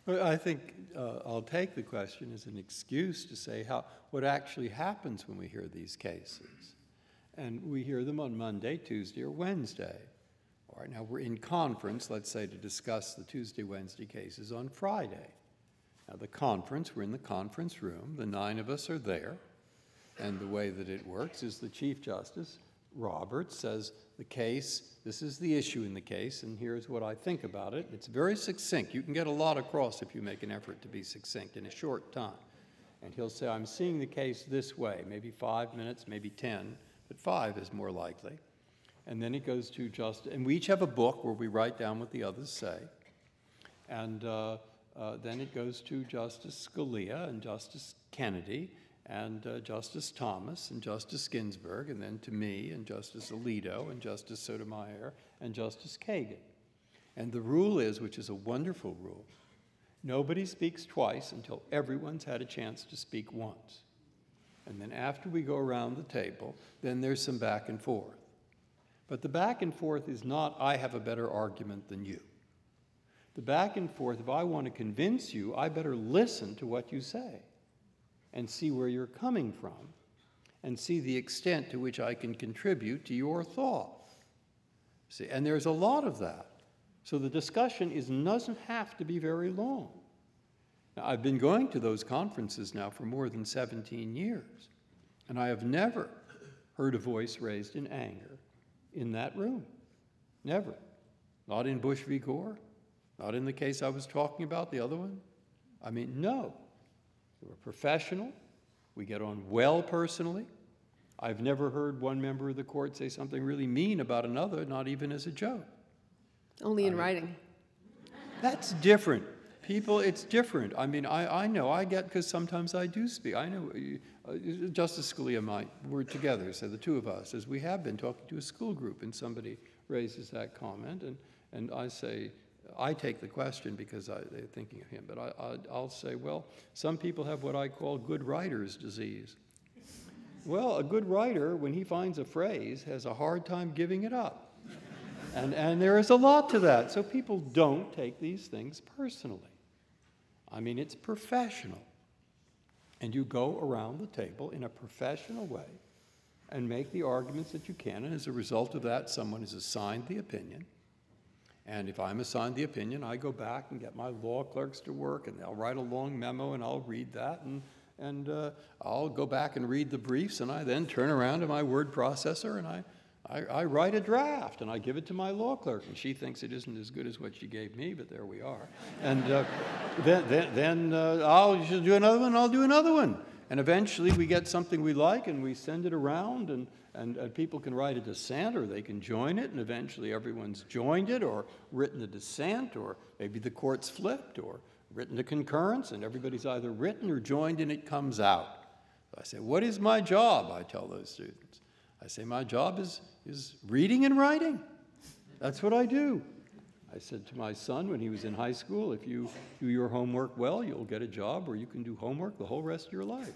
Well, I think I'll take the question as an excuse to say what actually happens when we hear these cases. And we hear them on Monday, Tuesday, or Wednesday. All right, now we're in conference, let's say, to discuss the Tuesday, Wednesday cases on Friday. Now we're in the conference room, the 9 of us are there, and the way that it works is the Chief Justice, Roberts, says the case, this is the issue in the case, and here's what I think about it. It's very succinct. You can get a lot across if you make an effort to be succinct in a short time. And he'll say, I'm seeing the case this way, maybe 5 minutes, maybe 10, but 5 is more likely. And then it goes to Justice, and we each have a book where we write down what the others say. And then it goes to Justice Scalia and Justice Kennedy and Justice Thomas and Justice Ginsburg, and then to me and Justice Alito and Justice Sotomayor and Justice Kagan. And the rule is, which is a wonderful rule, nobody speaks twice until everyone's had a chance to speak once. And then after we go around the table, then there's some back and forth. But the back and forth is not, I have a better argument than you. The back and forth, if I want to convince you, I better listen to what you say and see where you're coming from and see the extent to which I can contribute to your thought. See, and there's a lot of that. So the discussion doesn't have to be very long. Now, I've been going to those conferences now for more than 17 years, and I have never heard a voice raised in anger in that room. Never. Not in Bush v. Gore. Not in the case I was talking about, the other one. I mean, no. We're professional. We get on well personally. I've never heard one member of the court say something really mean about another, not even as a joke. Only in writing. That's different. People, it's different. I mean, I know, I get, because sometimes I do speak. I know Justice Scalia and I, we're together, so the two of us, as we have been talking to a school group, and somebody raises that comment, and I say, I take the question because they're thinking of him, but I'll say, well, some people have what I call good writer's disease. Well, a good writer, when he finds a phrase, has a hard time giving it up. And there is a lot to that. So people don't take these things personally. I mean, it's professional. And you go around the table in a professional way and make the arguments that you can, and as a result of that, someone is assigned the opinion. And if I'm assigned the opinion, I go back and get my law clerks to work, and they'll write a long memo, and I'll read that, and I'll go back and read the briefs, and I then turn around to my word processor, and I write a draft, and I give it to my law clerk, and she thinks it isn't as good as what she gave me, but there we are. And then she'll do another one, I'll do another one. And eventually we get something we like, and we send it around, and people can write a dissent, or they can join it, and eventually everyone's joined it, or written a dissent, or maybe the court's flipped, or written a concurrence, and everybody's either written or joined, and it comes out. So I say, what is my job? I tell those students. I say, my job is reading and writing. That's what I do. I said to my son when he was in high school, if you do your homework well, you'll get a job where you can do homework the whole rest of your life.